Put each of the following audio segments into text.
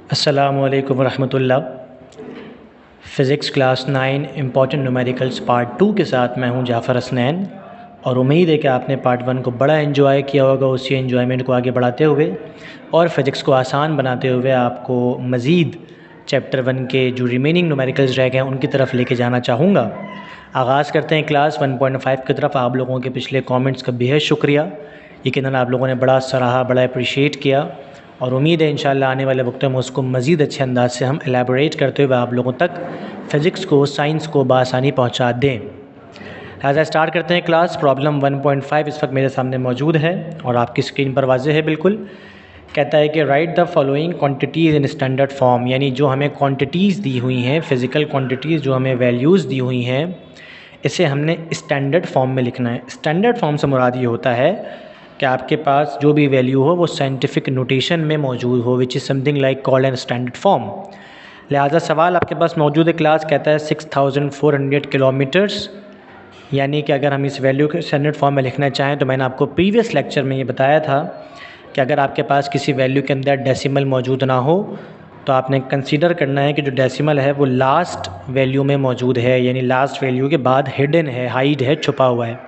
अस्सलामुअलैकुम वरहमतुल्लाह। Physics class 9 important numericals part 2 के साथ मैं हूं जाफ़र हसनैन और उम्मीद है कि आपने पार्ट 1 को बड़ा एंजॉय किया होगा। उसी एंजॉयमेंट को आगे बढ़ाते हुए और फ़िज़िक्स को आसान बनाते हुए आपको मज़ीद चैप्टर 1 के जो रिमेनिंग न्यूमेरिकल्स रह गए हैं उनकी तरफ लेके जाना चाहूँगा। आगाज़ करते हैं क्लास 1.5 की तरफ। आप लोगों के पिछले कमेंट्स का बेहद शुक्रिया। यकीनन आप लोगों ने बड़ा सराहा, बड़ा अप्रिशिएट किया और उम्मीद है इंशाल्लाह आने वाले वक्त में उसको मज़ीद अच्छे अंदाज से हम एलेबोरेट करते हुए आप लोगों तक फ़िज़िक्स को, साइंस को बआसानी पहुंचा दें। लिहाजा स्टार्ट करते हैं क्लास। प्रॉब्लम 1.5 इस वक्त मेरे सामने मौजूद है और आपकी स्क्रीन पर वाज़ेह है बिल्कुल। कहता है कि right the following quantities in standard form, यानी जो हमें क्वांटिटीज़ दी हुई हैं, फ़िज़िकल क्वांटिटीज़ जो हमें वैल्यूज़ दी हुई हैं, इसे हमने स्टैंडर्ड फॉर्म में लिखना है। स्टैंडर्ड फॉर्म से मुराद ये होता है कि आपके पास जो भी वैल्यू हो वो साइंटिफिक नोटेशन में मौजूद हो, which is something like called an standard form. लिहाजा सवाल आपके पास मौजूद है क्लास, कहता है 6400 किलोमीटर्स, यानी कि अगर हम इस वैल्यू के स्टैंडर्ड फॉर्म में लिखना चाहें तो मैंने आपको प्रीवियस लेक्चर में ये बताया था कि अगर आपके पास किसी वैल्यू के अंदर डेसिमल मौजूद ना हो तो आपने कंसीडर करना है कि जो डेसिमल है वो लास्ट वैल्यू में मौजूद है, यानी लास्ट वैल्यू के बाद हिडन है, हाइड है, छुपा हुआ है।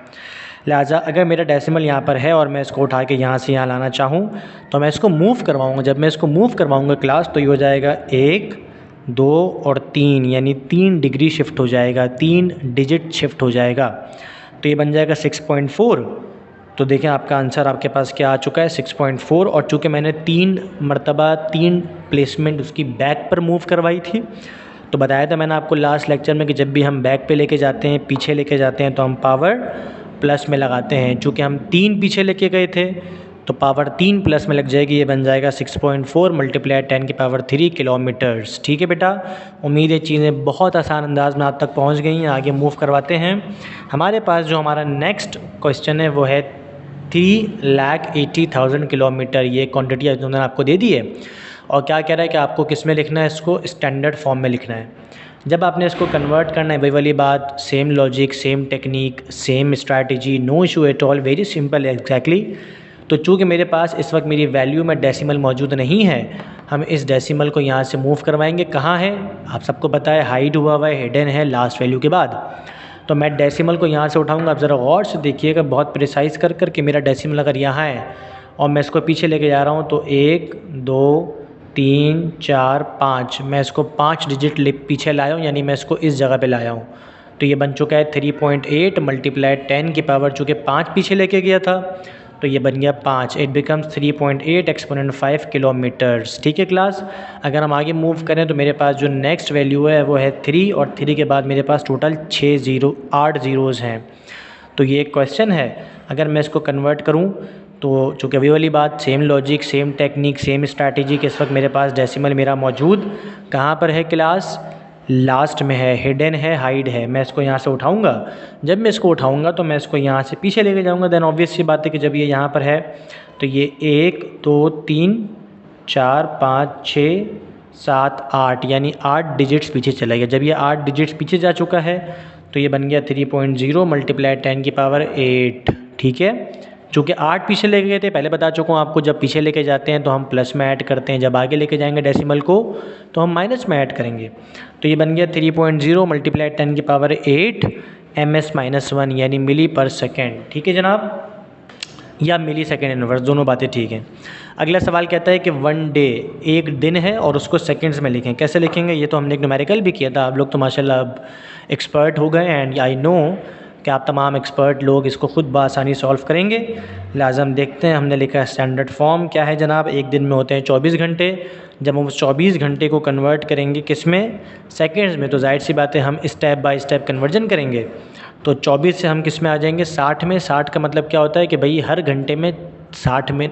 लिहाजा अगर मेरा डेसिमल यहाँ पर है और मैं इसको उठा के यहाँ से यहाँ लाना चाहूँ तो मैं इसको मूव करवाऊँगा। जब मैं इसको मूव करवाऊँगा क्लास तो ये हो जाएगा 1, 2 और 3, यानी 3 डिग्री शिफ्ट हो जाएगा, 3 डिजिट शिफ्ट हो जाएगा। तो ये बन जाएगा 6.4। तो देखें आपका आंसर आपके पास क्या आ चुका है, 6.4। और चूँकि मैंने 3 मरतबा 3 प्लेसमेंट उसकी बैक पर मूव करवाई थी, तो बताया था मैंने आपको लास्ट लेक्चर में कि जब भी हम बैक पे लेके जाते हैं, पीछे लेके जाते हैं, तो हम पावर प्लस में लगाते हैं। चूँकि हम 3 पीछे लेके गए थे तो पावर 3 प्लस में लग जाएगी, ये बन जाएगा 6.4 मल्टीप्लाई 10 की पावर 3 किलोमीटर्स। ठीक है बेटा, उम्मीद है चीज़ें बहुत आसान अंदाज में आप तक पहुंच गई हैं। आगे मूव करवाते हैं। हमारे पास जो हमारा नेक्स्ट क्वेश्चन है वो है 3,80,000 किलोमीटर। ये क्वान्टिटी उन्होंने आपको दे दी है और क्या कह रहा है कि आपको किस में लिखना है, इसको स्टैंडर्ड फॉर्म में लिखना है। जब आपने इसको कन्वर्ट करना है, वही वाली बात, same logic, same technique, same strategy, no issue at all, very simple exactly. तो चूँकि मेरे पास इस वक्त मेरी वैल्यू में डेसिमल मौजूद नहीं है, हम इस डेसिमल को यहाँ से मूव करवाएंगे। कहाँ है आप सबको पता है, हाइड हुआ हुआ है, हिडन है लास्ट वैल्यू के बाद। तो मैं डेसिमल को यहाँ से उठाऊँगा। आप ज़रा गौर से देखिएगा, बहुत प्रिसाइज कर कर कि मेरा डेसिमल अगर यहाँ है और मैं इसको पीछे लेके जा रहा हूँ तो 1, 2, 3, 4, 5, मैं इसको 5 डिजिट पीछे लाया हूँ, यानी मैं इसको इस जगह पे लाया हूँ। तो ये बन चुका है 3.8 मल्टीप्लाई 10 की पावर, चूँकि 5 पीछे लेके गया था तो ये बन गया 5। It becomes 3.8 exponent 5 kilometres. ठीक है क्लास, अगर हम आगे मूव करें तो मेरे पास जो नेक्स्ट वैल्यू है वो है 3 और 3 के बाद मेरे पास टोटल 8 ज़ीरोज़ हैं। तो ये एक क्वेश्चन है। अगर मैं इसको कन्वर्ट करूँ तो चूँकि अभी वाली बात, same logic, same technique, same strategy के इस वक्त मेरे पास डेसिमल मेरा मौजूद कहाँ पर है क्लास, लास्ट में है, हिडन है, हाइड है। मैं इसको यहाँ से उठाऊँगा। जब मैं इसको उठाऊँगा तो मैं इसको यहाँ से पीछे लेके जाऊँगा। देन ऑब्वियस सी बात है कि जब ये यहाँ पर है तो ये 1, 2, 3, 4, 5, 6, 7, 8, यानी 8 डिजिट्स पीछे चला गया। जब ये 8 डिजिट्स पीछे जा चुका है तो ये बन गया 3.0 मल्टीप्लाई 10 की पावर 8। ठीक है, चूँकि 8 पीछे लेके गए थे, पहले बता चुका हूँ आपको, जब पीछे लेके जाते हैं तो हम प्लस में ऐड करते हैं, जब आगे लेके जाएंगे डेसिमल को तो हम माइनस में ऐड करेंगे। तो ये बन गया 3.0 मल्टीप्लाई 10 की पावर 8 ms-1, यानी मिली पर सेकेंड। ठीक है जनाब, या मिली सेकेंड इनवर्स, दोनों बातें ठीक हैं। अगला सवाल कहता है कि 1 डे, एक दिन है और उसको सेकंड्स में लिखें। कैसे लिखेंगे, ये तो हमने एक न्यूमेरिकल भी किया था। आप लोग तो माशाल्लाह अब एक्सपर्ट हो गए एंड आई नो कि आप तमाम एक्सपर्ट लोग इसको ख़ुद बआसानी सॉल्व करेंगे। लिहाजा हम देखते हैं। हमने लिखा है स्टैंडर्ड फॉर्म क्या है जनाब, एक दिन में होते हैं 24 घंटे। जब हम उस 24 घंटे को कन्वर्ट करेंगे किस में, सेकेंड्स में, तो जाहिर सी बात है हम स्टेप बाय स्टेप कन्वर्जन करेंगे। तो 24 से हम किस में आ जाएंगे, 60 में। 60 का मतलब क्या होता है कि भाई हर घंटे में 60 में,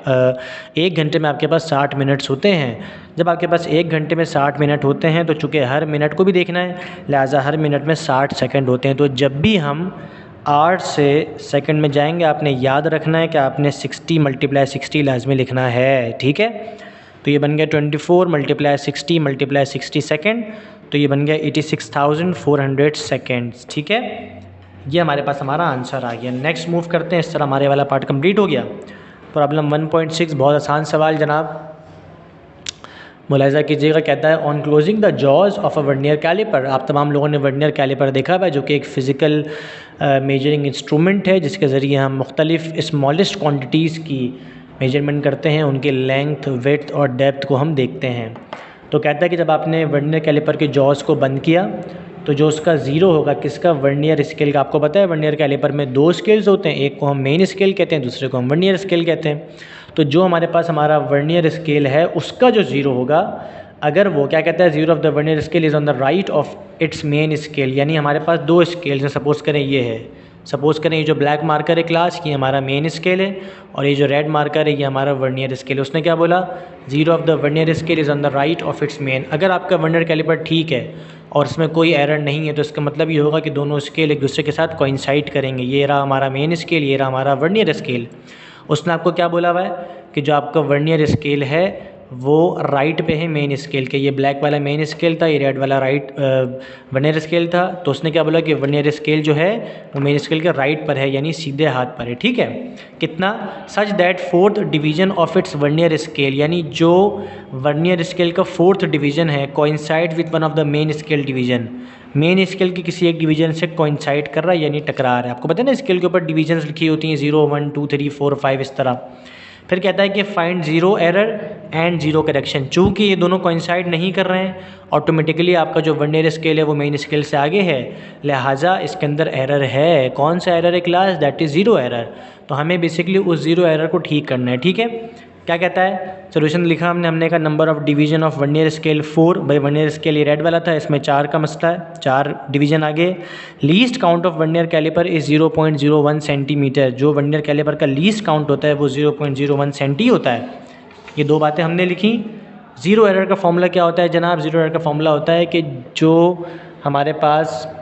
एक घंटे में आपके पास 60 मिनट्स होते हैं। जब आपके पास एक घंटे में 60 मिनट होते हैं तो चूँकि हर मिनट को भी देखना है, लिहाजा हर मिनट में 60 सेकंड होते हैं। तो जब भी हम 8 से सेकंड में जाएंगे आपने याद रखना है कि आपने 60 मल्टीप्लाई 60 लाजमी लिखना है। ठीक है, तो ये बन गया 24 मल्टीप्लाई 60 मल्टीप्लाई 60 सेकेंड, तो ये बन गया 86,400 सेकेंड्स। ठीक है, ये हमारे पास हमारा आंसर आ गया। नेक्स्ट मूव करते हैं। इस तरह हमारे वाला पार्ट कंप्लीट हो गया। प्रॉब्लम 1.6 बहुत आसान सवाल जनाब। मुलाहिज़ा कीजिएगा, कहता है on closing the jaws of a vernier caliper. आप तमाम लोगों ने वर्नियर कैलिपर देखा हुआ है, जो कि एक फ़िज़िकल मेजरिंग इंस्ट्रूमेंट है जिसके ज़रिए हम मुख्तलिफ़ स्मॉलेस्ट क्वांटिटीज़ की मेजरमेंट करते हैं, उनके लेंथ, विड्थ और डेप्थ को हम देखते हैं। तो कहता है कि जब आपने वर्नियर कैलिपर के जॉज को बंद किया तो जो उसका ज़ीरो होगा किसका, वर्नियर स्केल का। आपको पता है वर्नियर कैलिपर में दो स्केल्स होते हैं, एक को हम मेन स्केल कहते हैं, दूसरे को हम वर्नियर स्केल कहते हैं। तो जो हमारे पास हमारा वर्नियर स्केल है उसका जो ज़ीरो होगा, अगर वो क्या कहता है, zero of the vernier scale is on the right of its main scale. यानी हमारे पास दो स्केल्स हैं, सपोज़ करें ये है, सपोज़ करें ये जो ब्लैक मार्कर है क्लास की हमारा मेन स्केल है और ये जो रेड मार्कर है ये हमारा वर्नियर स्केल है। उसने क्या बोला, zero of the vernier scale is on the right of its main. अगर आपका वर्नियर कैलिपर ठीक है और इसमें कोई एरर नहीं है तो इसका मतलब ये होगा कि दोनों स्केल एक दूसरे के साथ कोइंसाइड करेंगे। ये रहा हमारा मेन स्केल, ये रहा हमारा वर्नियर स्केल। उसने आपको क्या बोला हुआ है कि जो आपका वर्नियर स्केल है वो राइट पे है मेन स्केल के। ये ब्लैक वाला मेन स्केल था, ये रेड वाला राइट वर्नियर स्केल था। तो उसने क्या बोला कि वर्नियर स्केल जो है वो मेन स्केल के राइट पर है, यानी सीधे हाथ पर है। ठीक है, कितना, such that fourth division of its vernier scale, यानी जो वर्नियर स्केल का फोर्थ डिवीजन है coincide with one of the main scale division, main scale की किसी एक डिवीजन से कोइंसाइड कर रहा है यानी टकरा रहा है। आपको पता है ना स्केल के ऊपर डिवीजन्स लिखी होती हैं 0, 1, 2, 3, 4, 5 इस तरह। फिर कहता है कि find zero error and zero correction. चूँकि ये दोनों कोइंसाइड नहीं कर रहे हैं, ऑटोमेटिकली आपका जो वर्नियर स्केल है वो मेन स्केल से आगे है, लिहाजा इसके अंदर एरर है। कौन सा एरर है class, that is zero error. तो हमें बेसिकली उस ज़ीरो एरर को ठीक करना है। ठीक है, क्या कहता है, सोल्यूशन लिखा हमने कहा number of division of vernier scale 4। भाई वर्नियर स्केल ये रेड वाला था, इसमें 4 का मसला है, 4 डिवीजन आगे। Least count of vernier caliper is 0.01 centimetre. जो वर्नियर कैलिपर का लीस्ट काउंट होता है वो 0.01 सेंटी होता है। ये दो बातें हमने लिखी। ज़ीरो एरर का फॉर्मूला क्या होता है जनाब, ज़ीरो एरर का फॉर्मूला होता है कि जो हमारे पास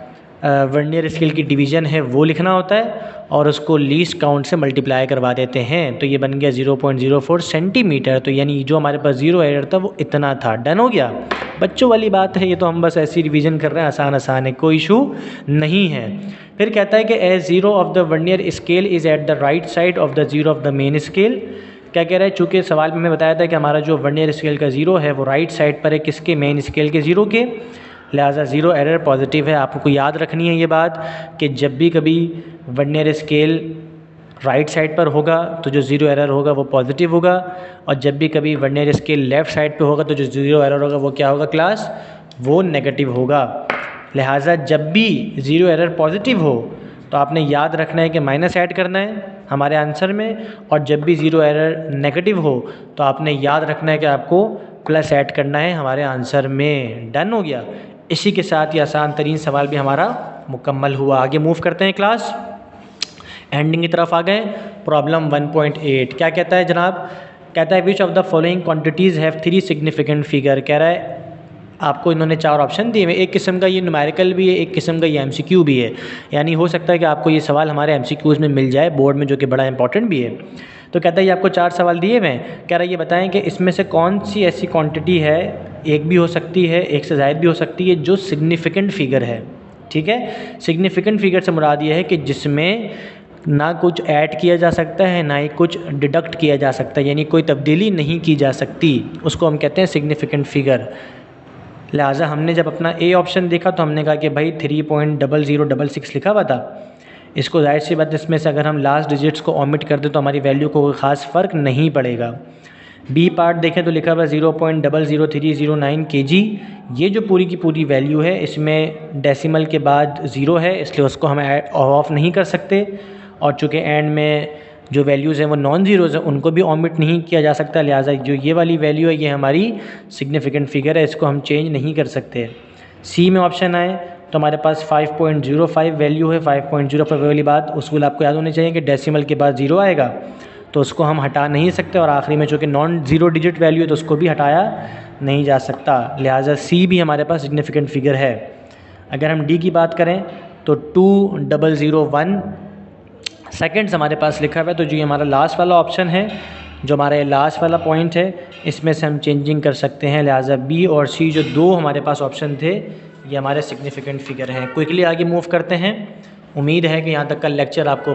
वर्नियर स्केल की डिवीज़न है वो लिखना होता है और उसको लीस्ट काउंट से मल्टीप्लाई करवा देते हैं। तो ये बन गया 0.04 सेंटीमीटर। तो यानी जो हमारे पास ज़ीरो एरर था वो इतना था। डन हो गया, बच्चों वाली बात है ये, तो हम बस ऐसी रिवीजन कर रहे हैं, आसान है, कोई इशू नहीं है। फिर कहता है कि as zero of the vernier scale is at the right side of the zero of the main scale. क्या कह रहा है, चूँकि सवाल में हमें बताया था कि हमारा जो वर्नियर स्केल का ज़ीरो है वो राइट साइड पर है किसके, मेन स्केल के ज़ीरो के, लिहाजा ज़ीरो एरर पॉजिटिव है। आपको याद रखनी है ये बात कि जब भी कभी वर्नियर स्केल राइट साइड पर होगा तो जो ज़ीरो एरर होगा वो पॉजिटिव होगा, और जब भी कभी वर्नियर स्केल लेफ़्ट साइड पे होगा तो जो ज़ीरो एरर होगा वो क्या होगा क्लास, वो नेगेटिव होगा। लिहाजा जब भी ज़ीरो एरर पॉजिटिव हो तो आपने याद रखना है कि माइनस ऐड करना है हमारे आंसर में, और जब भी ज़ीरो एरर नेगेटिव हो तो आपने याद रखना है कि आपको प्लस ऐड करना है हमारे आंसर में। डन हो गया। इसी के साथ ये आसान तरीन सवाल भी हमारा मुकम्मल हुआ। आगे मूव करते हैं क्लास, एंडिंग की तरफ आ गए। प्रॉब्लम 1.8 क्या कहता है जनाब, कहता है which of the following quantities have 3 significant figure. कह रहा है आपको इन्होंने 4 ऑप्शन दिए हुए, एक किस्म का ये न्यूमेरिकल भी है, एक किस्म का ये एमसीक्यू भी है। यानी हो सकता है कि आपको ये सवाल हमारे एमसीक्यूज़ में मिल जाए बोर्ड में, जो कि बड़ा इंपॉर्टेंट भी है। तो कहता है ये आपको 4 सवाल दिए हुए हैं, कह रहा है ये बताएं कि इसमें से कौन सी ऐसी क्वांटिटी है, एक भी हो सकती है, एक से ज़ायद भी हो सकती है, जो सिग्निफिकेंट फ़िगर है। ठीक है, सिग्निफिकेंट फ़िगर से मुराद ये है कि जिसमें ना कुछ ऐड किया जा सकता है ना ही कुछ डिडक्ट किया जा सकता है, यानी कोई तब्दीली नहीं की जा सकती, उसको हम कहते हैं सिग्निफिकेंट फ़िगर। लिहाजा हमने जब अपना ए ऑप्शन देखा तो हमने कहा कि भाई 3.0066 लिखा हुआ था, इसको जाहिर सी बात इसमें से अगर हम लास्ट डिजिट्स को ओमिट कर दें तो हमारी वैल्यू को कोई ख़ास फ़र्क नहीं पड़ेगा। बी पार्ट देखें तो लिखा हुआ 0.00309 kg। ये जो पूरी की पूरी वैल्यू है इसमें डेसिमल के बाद ज़ीरो है, इसलिए उसको हम ऑफ नहीं कर सकते, और चूँकि एंड में जो वैल्यूज़ हैं वो नॉन ज़ीरोज़ हैं उनको भी ओमिट नहीं किया जा सकता। लिहाजा जो ये वाली वैल्यू है ये हमारी सिग्निफिकेंट फ़िगर है, इसको हम चेंज नहीं कर सकते। सी में ऑप्शन आए तो हमारे पास 5.05 वैल्यू है। 5.05 वाली बात उसूल आपको याद होनी चाहिए कि डेसिमल के बाद ज़ीरो आएगा तो उसको हम हटा नहीं सकते, और आखिरी में चूँकि नॉन ज़ीरो डिजिट वैल्यू है तो उसको भी हटाया नहीं जा सकता। लिहाजा सी भी हमारे पास सिग्निफिकेंट फ़िगर है। अगर हम डी की बात करें तो 2001 सेकेंड्स हमारे पास लिखा हुआ है, तो जो हमारा लास्ट वाला ऑप्शन है, जो हमारा लास्ट वाला पॉइंट है, इसमें से हम चेंजिंग कर सकते हैं। लिहाजा बी और सी जो दो हमारे पास ऑप्शन थे ये हमारे सिग्निफिकेंट फ़िगर हैं। क्विकली आगे मूव करते हैं। उम्मीद है कि यहाँ तक का लेक्चर आपको